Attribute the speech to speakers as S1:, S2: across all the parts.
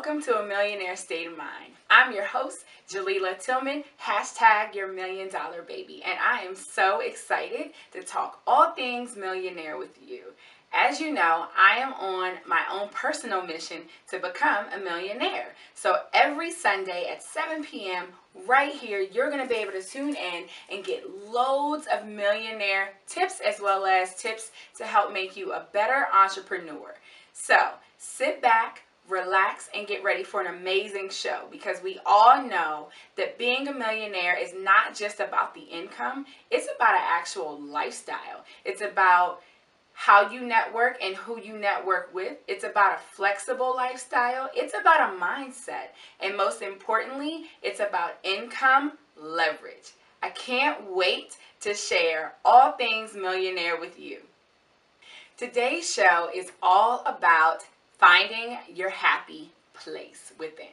S1: welcome to A Millionaire State of Mind. I'm your host, Jalila Tillman, hashtag your $1 million baby, and I am so excited to talk all things millionaire with you. As you know, I am on my own personal mission to become a millionaire. So every Sunday at 7 p.m. right here, you're going to be able to tune in and get loads of millionaire tips as well as tips to help make you a better entrepreneur. So sit back, relax, and get ready for an amazing show, because we all know that being a millionaire is not just about the income. It's about an actual lifestyle. It's about how you network and who you network with. It's about a flexible lifestyle. It's about a mindset. And most importantly, it's about income leverage. I can't wait to share all things millionaire with you. Today's show is all about finding your happy place within.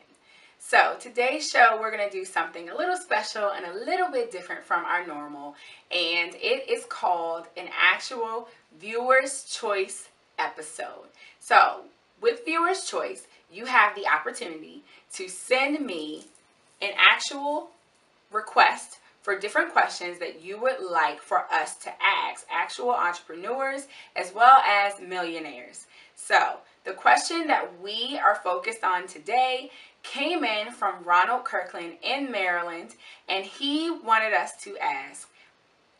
S1: So today's show, we're going to do something a little special and a little bit different from our normal, and it is called an actual viewer's choice episode. So with viewer's choice, you have the opportunity to send me an actual request for different questions that you would like for us to ask actual entrepreneurs as well as millionaires. So the question that we are focused on today came in from Ronald Kirkland in Maryland, and he wanted us to ask,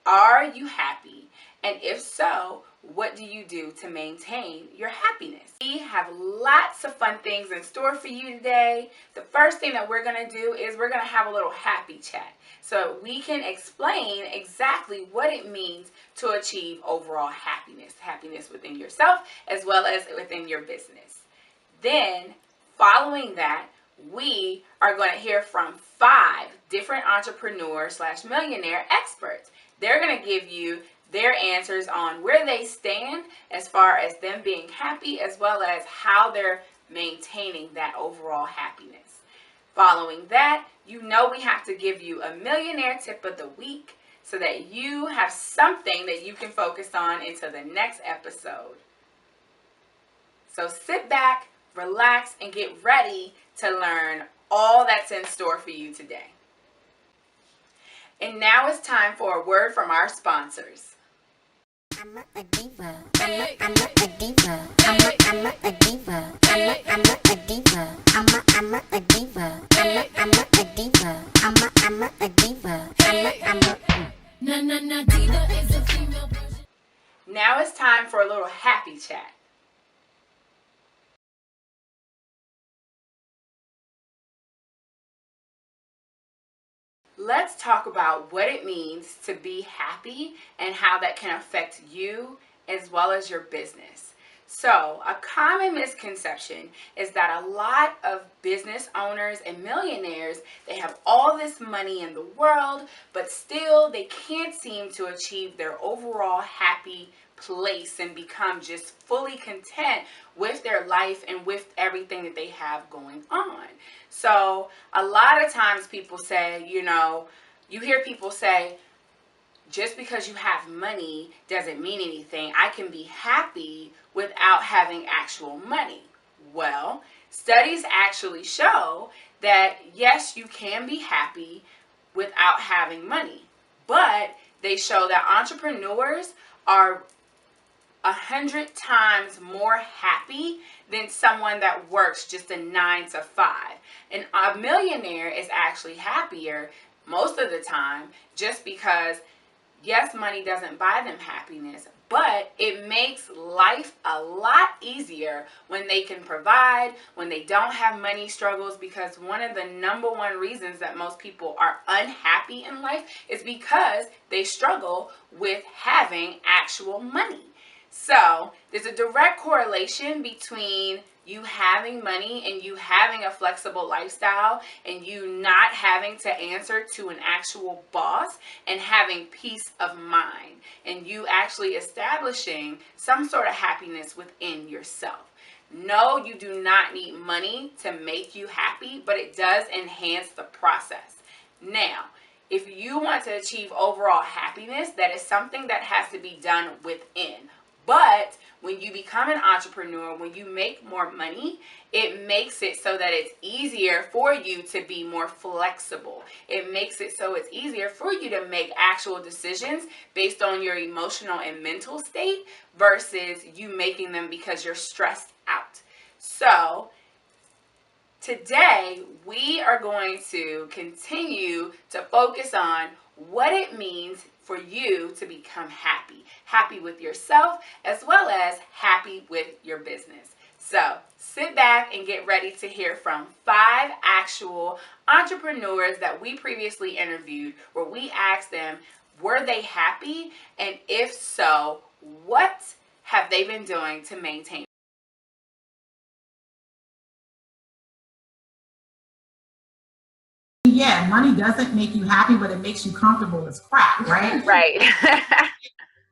S1: are you happy? And if so, what do you do to maintain your happiness? We have lots of fun things in store for you today. The first thing that we're going to do is we're going to have a little happy chat so we can explain exactly what it means to achieve overall happiness. Happiness within yourself as well as within your business. Then, following that, we are going to hear from 5 different entrepreneurs / millionaire experts. They're going to give you their answers on where they stand as far as them being happy as well as how they're maintaining that overall happiness. Following that, you know we have to give you a millionaire tip of the week so that you have something that you can focus on until the next episode. So sit back, relax, and get ready to learn all that's in store for you today. And now it's time for a word from our sponsors.
S2: I'm a diva. I'm a diva. I'm a diva. I'm a diva. I'm a diva. I'm a diva. I'm a diva.
S3: Na diva is a female version.
S1: Now it's time for a little happy chat. Let's talk about what it means to be happy and how that can affect you as well as your business. So, a common misconception is that a lot of business owners and millionaires, they have all this money in the world, but still they can't seem to achieve their overall happy place and become just fully content with their life and with everything that they have going on. So a lot of times people say, you hear people say, just because you have money doesn't mean anything. I can be happy without having actual money. Well, studies actually show that yes, you can be happy without having money, but they show that entrepreneurs are 100 times more happy than someone that works just a 9 to 5. And a millionaire is actually happier most of the time, just because yes, money doesn't buy them happiness, but it makes life a lot easier when they can provide, when they don't have money struggles, because one of the number one reasons that most people are unhappy in life is because they struggle with having actual money. So there's a direct correlation between you having money and you having a flexible lifestyle and you not having to answer to an actual boss and having peace of mind and you actually establishing some sort of happiness within yourself. No, you do not need money to make you happy, but it does enhance the process. Now, if you want to achieve overall happiness, that is something that has to be done within. But when you become an entrepreneur, when you make more money, it makes it so that it's easier for you to be more flexible. It makes it so it's easier for you to make actual decisions based on your emotional and mental state versus you making them because you're stressed out. So today, we are going to continue to focus on what it means for you to become happy. Happy with yourself as well as happy with your business. So sit back and get ready to hear from 5 actual entrepreneurs that we previously interviewed, where we asked them, were they happy? And if so, what have they been doing to maintain?
S4: Yeah, money doesn't make you happy, but it makes you comfortable as crap, right?
S1: Right.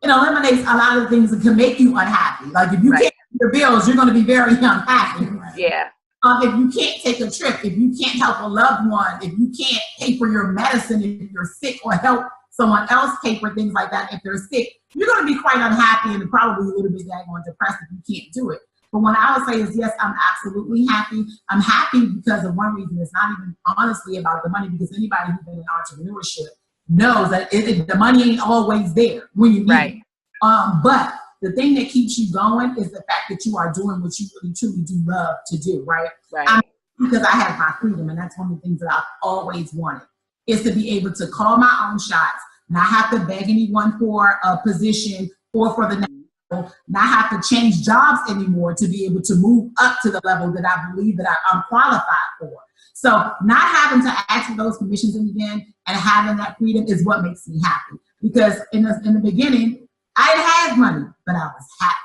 S4: It eliminates a lot of things that can make you unhappy. Like if you
S1: Right.
S4: can't pay your bills, you're going to be very unhappy.
S1: Yeah.
S4: If you can't take a trip, if you can't help a loved one, if you can't pay for your medicine if you're sick, or help someone else pay for things like that if they're sick, you're going to be quite unhappy and probably a little bit daggone depressed if you can't do it. But what I would say is, yes, I'm absolutely happy. I'm happy because of one reason. It's not even honestly about the money, because anybody who's been in entrepreneurship knows that the money ain't always there when you need
S1: Right.
S4: it. But the thing that keeps you going is the fact that you are doing what you really truly do love to do, right?
S1: Right.
S4: Because I have my freedom, and that's one of the things that I've always wanted, is to be able to call my own shots, not have to beg anyone for a position or for the next level, not have to change jobs anymore to be able to move up to the level that I believe that I'm qualified for. So not having to ask for those permissions again and having that freedom is what makes me happy. Because in the beginning, I had money, but I was happy.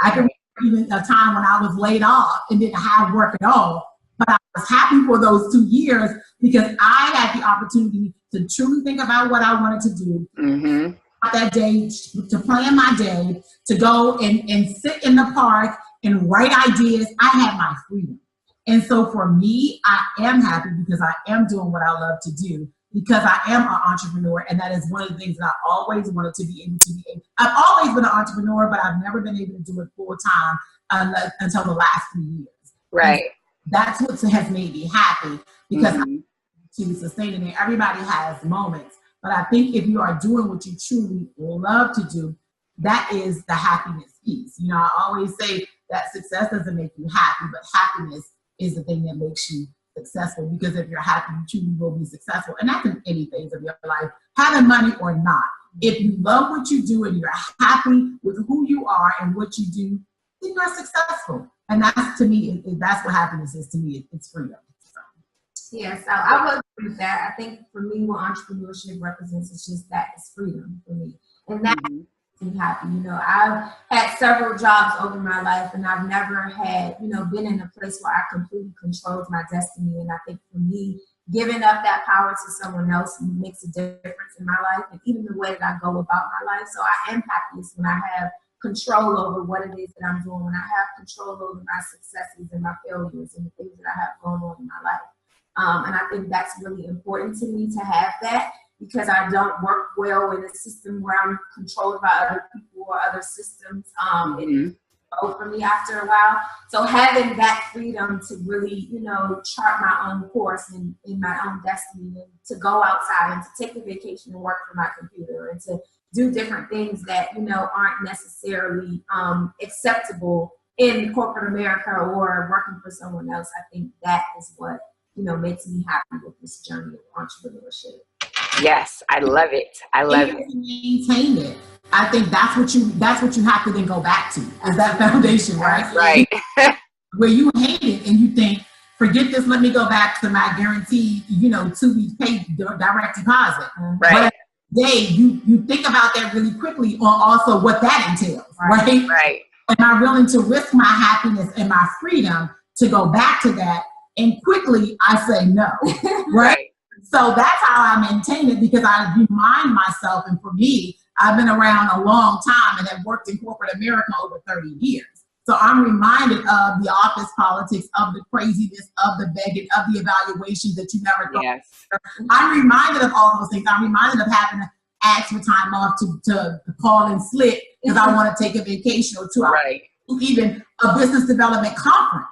S4: I can remember even a time when I was laid off and didn't have work at all, but I was happy for those 2 years because I had the opportunity to truly think about what I wanted to do.
S1: Mm-hmm.
S4: That day, to plan my day, to go and sit in the park and write ideas. I had my freedom. And so for me, I am happy because I am doing what I love to do, because I am an entrepreneur. And that is one of the things that I always wanted to be able to be. I've always been an entrepreneur, but I've never been able to do it full time until the last 3 years.
S1: Right.
S4: And that's what has made me happy, because
S1: Mm-hmm.
S4: to sustain it. Everybody has moments. But I think if you are doing what you truly love to do, that is the happiness piece. You know, I always say that success doesn't make you happy, but happiness is the thing that makes you successful. Because if you're happy, you truly will be successful. And that's in any phase of your life, having money or not. If you love what you do and you're happy with who you are and what you do, then you're successful. And that's, to me, that's what happiness is to me. It's freedom.
S5: Yeah, so I would agree with that. I think for me, what entrepreneurship represents is just that, it's freedom for me. And that makes me happy. You know, I've had several jobs over my life, and I've never had, been in a place where I completely controlled my destiny. And I think for me, giving up that power to someone else makes a difference in my life, and even the way that I go about my life. So I am happiest when I have control over what it is that I'm doing, when I have control over my successes and my failures and the things that I have going on in my life. And I think that's really important to me to have that, because I don't work well in a system where I'm controlled by other people or other systems. It's low for me after a while. So having that freedom to really, chart my own course and in my own destiny, and to go outside and to take a vacation and work from my computer and to do different things that, aren't necessarily acceptable in corporate America or working for someone else. I think that is what makes me happy with this journey of entrepreneurship.
S1: Yes, I love it. I love
S4: and
S1: it.
S4: maintain it. I think that's what you have to then go back to, is that foundation, right?
S1: Right.
S4: Where you hate it and you think, forget this, let me go back to my guaranteed, 2 weeks pay direct deposit.
S1: Right.
S4: But day you think about that really quickly on also what that entails, right?
S1: Right.
S4: Am I willing to risk my happiness and my freedom to go back to that? And quickly I say no, right? So that's how I maintain it, because I remind myself, and for me, I've been around a long time and have worked in corporate America over 30 years. So I'm reminded of the office politics, of the craziness, of the begging, of the evaluations that you never thought.
S1: Yes.
S4: I'm reminded of all those things. I'm reminded of having to ask for time off to call and slip because I want to take a vacation or 2 hours.
S1: Right.
S4: Even a business development conference,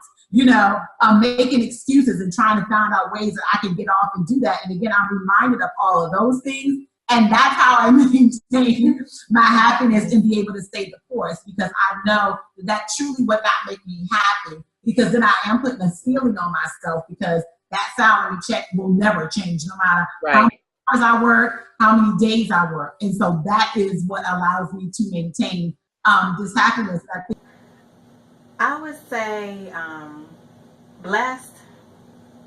S4: making excuses and trying to find out ways that I can get off and do that. And again, I'm reminded of all of those things. And that's how I maintain my happiness and be able to stay the course, because I know that truly would not make me happy, because then I am putting a ceiling on myself, because that salary check will never change no matter how many hours I work, how many days I work. And so that is what allows me to maintain this happiness.
S6: I would say blessed,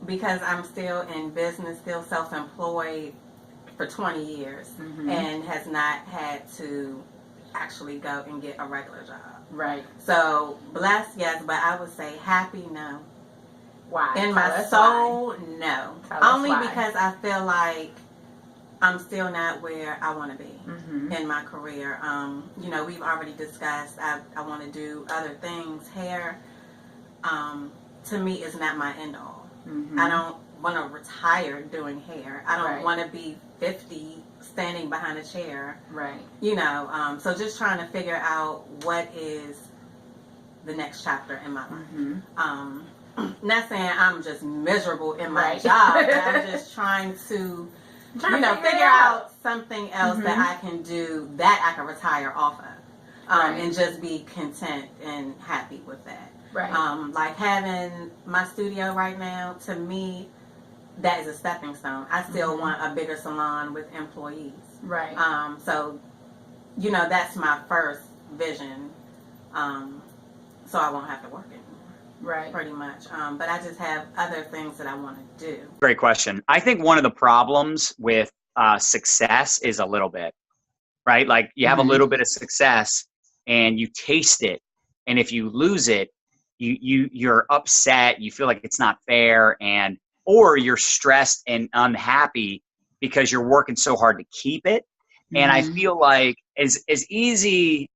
S6: because I'm still in business, still self-employed for 20 years and has not had to actually go and get a regular job.
S1: Right.
S6: So blessed, yes, but I would say happy, no.
S1: Why?
S6: In my soul, no. Only because I feel like I'm still not where I want to be in my career. We've already discussed I want to do other things. Hair, to me, is not my end all. I don't want to retire doing hair. I don't want to be 50 standing behind a chair.
S1: Right.
S6: So just trying to figure out what is the next chapter in my life. Not saying I'm just miserable in my job, but I'm just trying to figure out something else that I can do that I can retire off of, and just be content and happy with that.
S1: Right.
S6: Like having my studio right now, to me, that is a stepping stone. I still want a bigger salon with employees.
S1: Right.
S6: So, that's my first vision. So I won't have to work anymore.
S1: Right.
S6: Pretty much. But I just have other things that I want to do.
S7: Great question. I think one of the problems with success is a little bit, right? Like you have a little bit of success and you taste it. And if you lose it, you're upset. You feel like it's not fair, or you're stressed and unhappy because you're working so hard to keep it. And I feel like as easy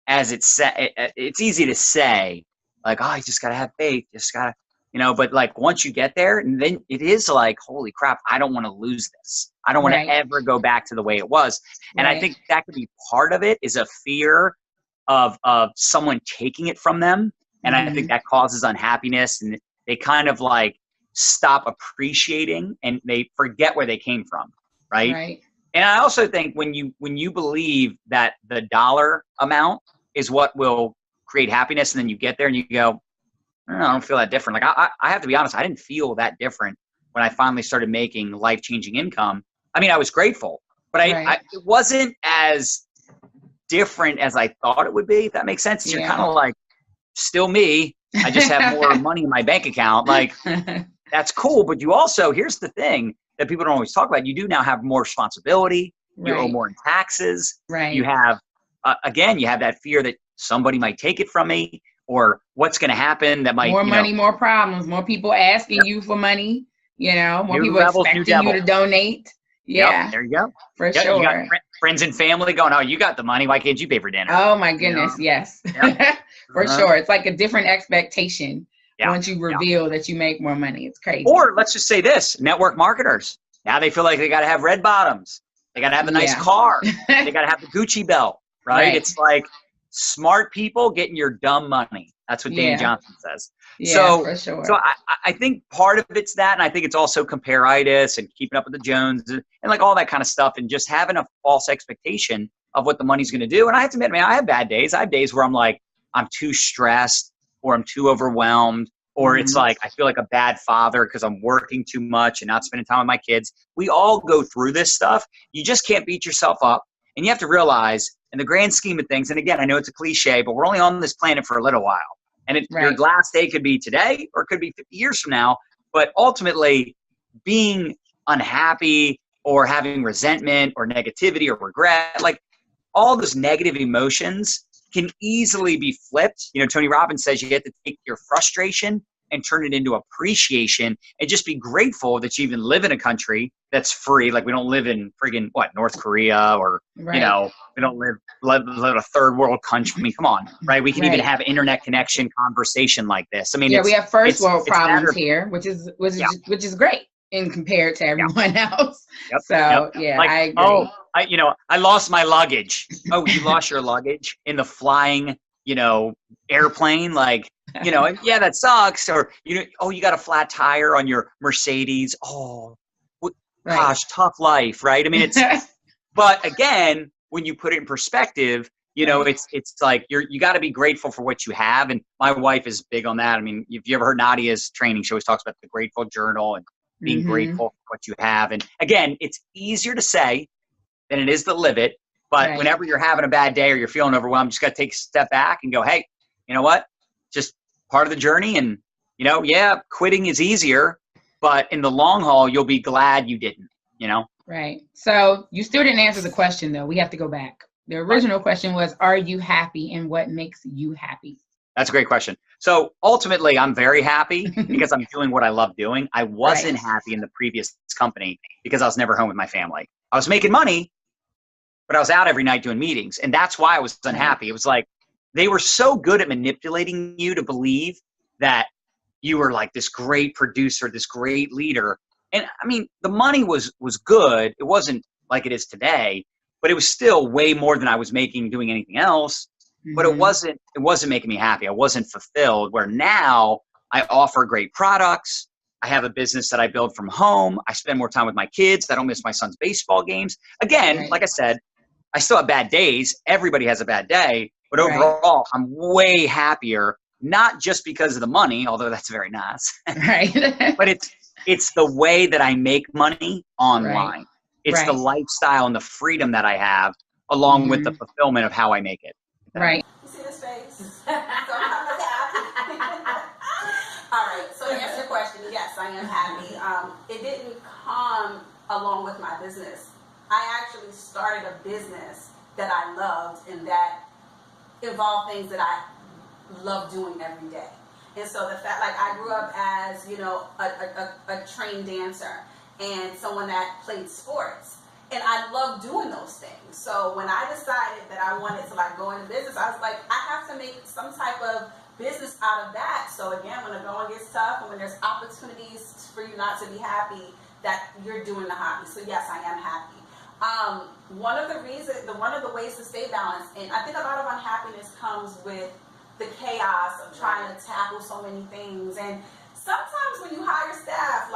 S7: as it's easy to say, like, oh, you just got to have faith. Just got to, but like once you get there, and then it is like, holy crap, I don't want to lose this. I don't want to ever go back to the way it was. And I think that could be part of it, is a fear of someone taking it from them. And I think that causes unhappiness, and they kind of like stop appreciating and they forget where they came from. Right. And I also think when you believe that the dollar amount is what will create happiness, and then you get there and you go, I don't feel that different. Like I have to be honest, I didn't feel that different when I finally started making life-changing income. I mean, I was grateful, but it wasn't as different as I thought it would be, if that makes sense. You're kind of like, still me. I just have more money in my bank account. Like, that's cool. But you also, here's the thing that people don't always talk about. You do now have more responsibility. You owe more in taxes.
S1: Right.
S7: You have, again, you have that fear that somebody might take it from me, or what's going to happen that might,
S1: more money, more problems, more people asking you for money, more
S7: new
S1: people
S7: levels,
S1: expecting you to donate. Yeah.
S7: Yep, there you go.
S1: For sure.
S7: You got friends and family going, oh, you got the money. Why can't you pay for dinner?
S1: Oh my goodness. Yes.
S7: Yep.
S1: For sure. It's like a different expectation once you reveal that you make more money. It's crazy.
S7: Or let's just say this, network marketers. Now they feel like they got to have red bottoms. They got to have a nice car. They got to have the Gucci belt, right? It's like smart people getting your dumb money. That's what Dane Johnson says.
S1: Yeah,
S7: so,
S1: for sure.
S7: So I think part of it's that, and I think it's also compare-itis and keeping up with the Joneses and like all that kind of stuff, and just having a false expectation of what the money's going to do. And I have to admit, man, I have bad days. I have days where I'm like, I'm too stressed, or I'm too overwhelmed, or it's like I feel like a bad father because I'm working too much and not spending time with my kids. We all go through this stuff. You just can't beat yourself up. And you have to realize, in the grand scheme of things, and again, I know it's a cliche, but we're only on this planet for a little while. And your last day could be today, or it could be 50 years from now. But ultimately, being unhappy or having resentment or negativity or regret, like all those negative emotions can easily be flipped. Tony Robbins says you have to take your frustration and turn it into appreciation, and just be grateful that you even live in a country that's free. Like we don't live in friggin' North Korea, or, we don't live in a third world country. I mean, come on, right? We can even have internet connection conversation like this. I mean,
S1: we have first world problems here, which is great. in compared to everyone else.
S7: Yep.
S1: So
S7: Yep.
S1: yeah,
S7: Like,
S1: I agree.
S7: oh, I lost my luggage. Oh, you lost your luggage in the flying, airplane? Like, yeah, that sucks. Or, oh, you got a flat tire on your Mercedes. Oh, gosh, tough life, right? I mean, but again, when you put it in perspective, it's like you got to be grateful for what you have. And my wife is big on that. I mean, if you ever heard Nadia's training, she always talks about the grateful journal and being grateful for what you have. And again, it's easier to say than it is to live it. But whenever you're having a bad day or you're feeling overwhelmed, you just got to take a step back and go, hey, you know what? Just part of the journey. And, yeah, quitting is easier, but in the long haul, you'll be glad you didn't,
S1: Right. So you still didn't answer the question, though. We have to go back. The original question was, are you happy and what makes you happy?
S7: That's a great question. So ultimately, I'm very happy because I'm doing what I love doing. I wasn't happy in the previous company because I was never home with my family. I was making money, but I was out every night doing meetings. And that's why I was unhappy. It was like they were so good at manipulating you to believe that you were like this great producer, this great leader. And I mean, the money was good. It wasn't like it is today, but it was still way more than I was making doing anything else. But it wasn't making me happy. I wasn't fulfilled. Where now I offer great products. I have a business that I build from home. I spend more time with my kids. I don't miss my son's baseball games. Again, like I said, I still have bad days. Everybody has a bad day. But overall, I'm way happier, not just because of the money, although that's very nice. But it's the way that I make money online. It's the lifestyle and the freedom that I have, along with the fulfillment of how I make it.
S1: Right.
S6: You see this face? So I'm really happy. All right. So to answer your question, yes, I am happy. It didn't come along with my business. I actually started a business that I loved and that involved things that I love doing every day. And so the fact, like I grew up as, a trained dancer and someone that played sports. And I love doing those things. So when I decided that I wanted to go into business, I was like, I have to make some type of business out of that. So again, when the going gets tough and when there's opportunities for you not to be happy, that you're doing the hobby. So yes, I am happy. One of the ways to stay balanced, and I think a lot of unhappiness comes with the chaos of trying to tackle so many things. And sometimes when you hire staff,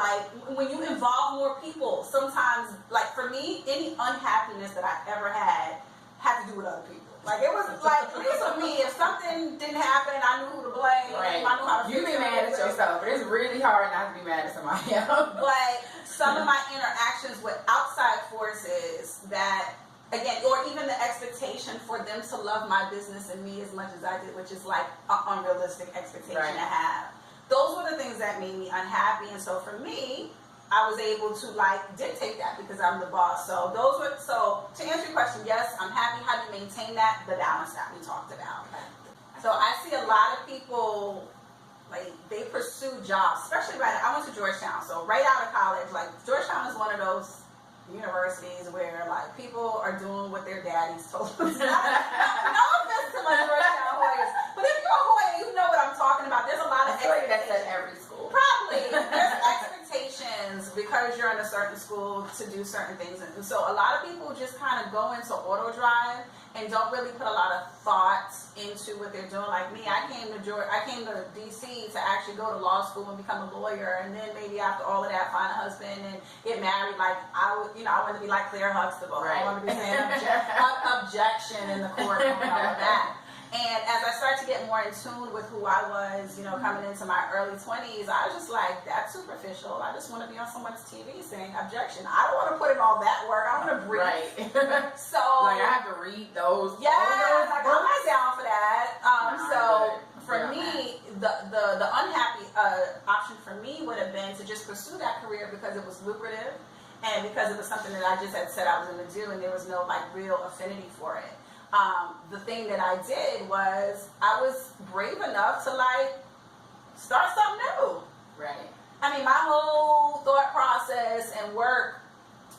S6: when you involve more people, sometimes, for me, any unhappiness that I ever had to do with other people. It was at least for me, if something didn't happen, I knew who to blame. I knew how to fix it.
S1: You be mad at yourself, but it's really hard not to be mad at somebody else.
S6: But some of my interactions with outside forces that, again, or even the expectation for them to love my business and me as much as I did, which is an unrealistic expectation to have. Those were the things that made me unhappy. And so for me, I was able to dictate that because I'm the boss. So to answer your question, yes, I'm happy. How do you maintain that? The balance that we talked about. So I see a lot of people, they pursue jobs, especially I went to Georgetown. So right out of college, Georgetown is one of those universities where people are doing what their daddies told them. No offense to my Georgetown Hoyas, but if you're a Hoya, you know what I'm talking about. There's a lot of
S1: that's at every school.
S6: Probably. There's expectations because you're in a certain school to do certain things. And so a lot of people just kind of go into auto drive and don't really put a lot of thought into what they're doing. Like me, I came to DC to actually go to law school and become a lawyer, and then maybe after all of that, find a husband and get married. I wanted to be like Claire Huxtable. I wanted to be saying objection in the court and all of that. And as I started to get more in tune with who I was, coming into my early 20s, I was just like, that's superficial. I just want to be on someone's TV saying objection. I don't want to put in all that work. I want to breathe.
S1: Right.
S6: So
S1: I have to read those.
S6: Yeah, I'm not down for that. For me, the unhappy option for me would have been to just pursue that career because it was lucrative and because it was something that I just had said I was going to do, and there was no real affinity for it. The thing that I did was I was brave enough to start something new.
S1: Right.
S6: I mean, my whole thought process and work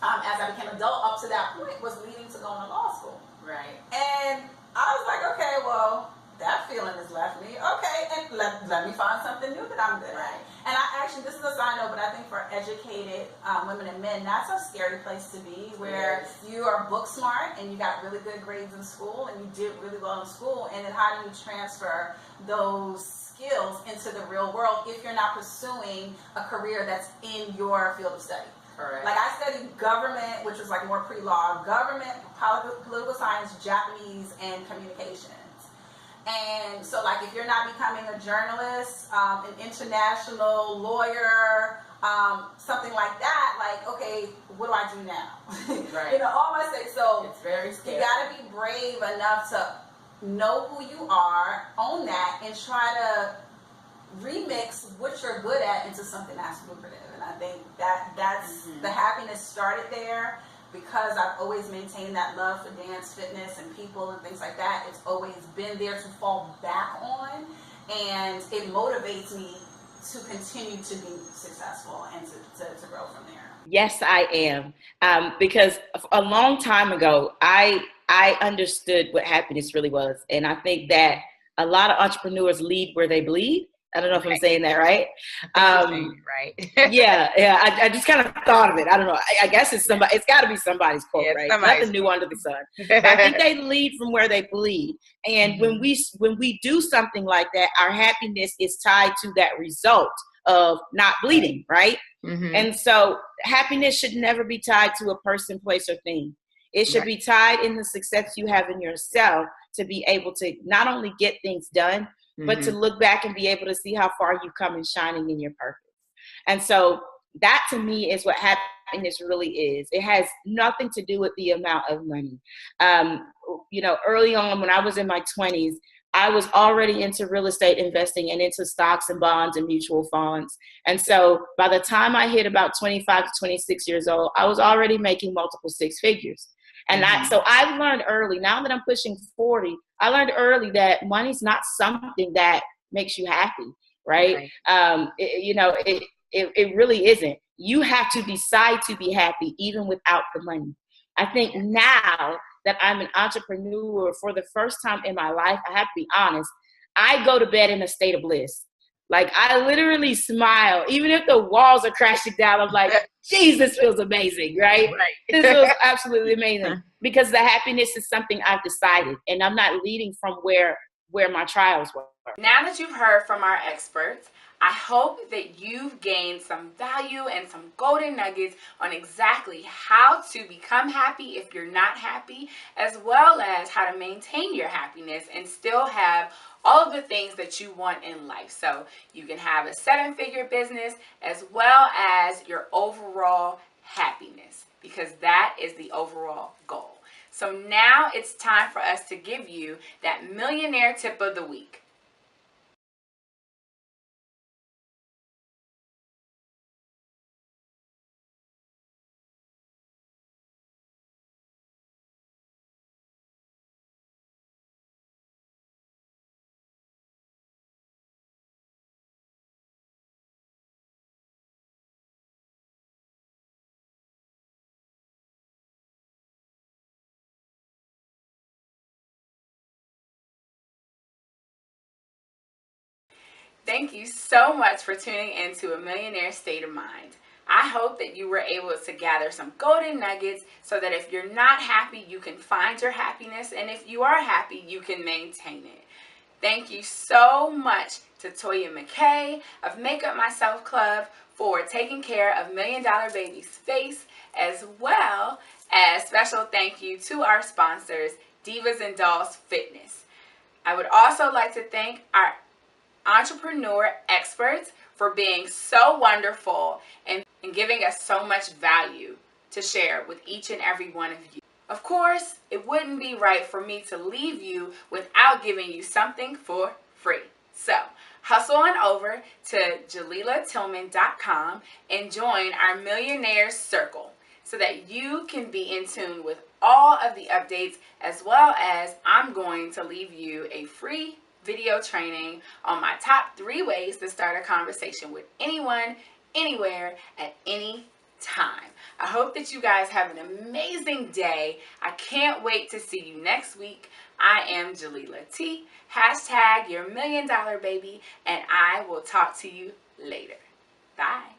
S6: as I became an adult up to that point was leading to going to law school.
S1: Right.
S6: And I was like, okay, well, that feeling has left me. Okay, and let me find something new that I'm good at.
S8: And I actually, this is a side note, but I think for educated women and men, that's a scary place to be, where you are book smart and you got really good grades in school and you did really well in school, and then how do you transfer those skills into the real world if you're not pursuing a career that's in your field of study?
S1: Correct.
S8: Like I studied government, which was like more pre-law, government, political science, Japanese, and communications. And so, like, if you're not becoming a journalist, an international lawyer, something like that, like, okay, what do I do now?
S1: Right.
S8: You know, all my say. So
S1: It's very scary.
S8: you got to be brave enough to know who you are, own that, and try to remix what you're good at into something that's lucrative. And I think that's the happiness started there. Because I've always maintained that love for dance, fitness, and people and things like that. It's always been there to fall back on, and it motivates me to continue to be successful and to grow from there.
S9: Yes, I am. Because a long time ago, I understood what happiness really was. And I think that a lot of entrepreneurs lead where they bleed. I don't know if I'm saying that right.
S1: Right.
S9: Yeah. I just kind of thought of it. I don't know. I guess it's somebody. It's got to be somebody's quote, right? Nothing new under the sun. But I think they lead from where they bleed. And when we do something like that, our happiness is tied to that result of not bleeding, right? And so happiness should never be tied to a person, place, or thing. It should be tied in the success you have in yourself to be able to not only get things done, but to look back and be able to see how far you've come in shining in your purpose. And so that to me is what happiness really is. It has nothing to do with the amount of money. You know, early on when I was in my 20s, I was already into real estate investing and into stocks and bonds and mutual funds. And so by the time I hit about 25 to 26 years old, I was already making multiple six figures. And so I learned early, now that I'm pushing 40, I learned early that money's not something that makes you happy, right? It really isn't. You have to decide to be happy even without the money. I think now that I'm an entrepreneur for the first time in my life, I have to be honest, I go to bed in a state of bliss. Like I literally smile, even if the walls are crashing down. I'm like, geez, this feels amazing, right? This feels absolutely amazing because the happiness is something I've decided, and I'm not leading from where my trials were.
S1: Now that you've heard from our experts, I hope that you've gained some value and some golden nuggets on exactly how to become happy if you're not happy, as well as how to maintain your happiness and still have all of the things that you want in life. So you can have a 7-figure business as well as your overall happiness, because that is the overall goal. So now it's time for us to give you that millionaire tip of the week. Thank you so much for tuning into A Millionaire State of Mind. I hope that you were able to gather some golden nuggets so that if you're not happy, you can find your happiness, and if you are happy, you can maintain it. Thank you so much to Toya McKay of Make Up Myself Club for taking care of $1 Million Baby's face, as well as special thank you to our sponsors, Divas and Dolls Fitness. I would also like to thank our entrepreneur experts for being so wonderful and giving us so much value to share with each and every one of you. Of course, it wouldn't be right for me to leave you without giving you something for free. So hustle on over to JalilaTillman.com and join our Millionaires Circle so that you can be in tune with all of the updates, as well as I'm going to leave you a free video training on my top 3 ways to start a conversation with anyone, anywhere, at any time. I hope that you guys have an amazing day. I can't wait to see you next week. I am Jalila T, #your $1 Million Baby, and I will talk to you later. Bye.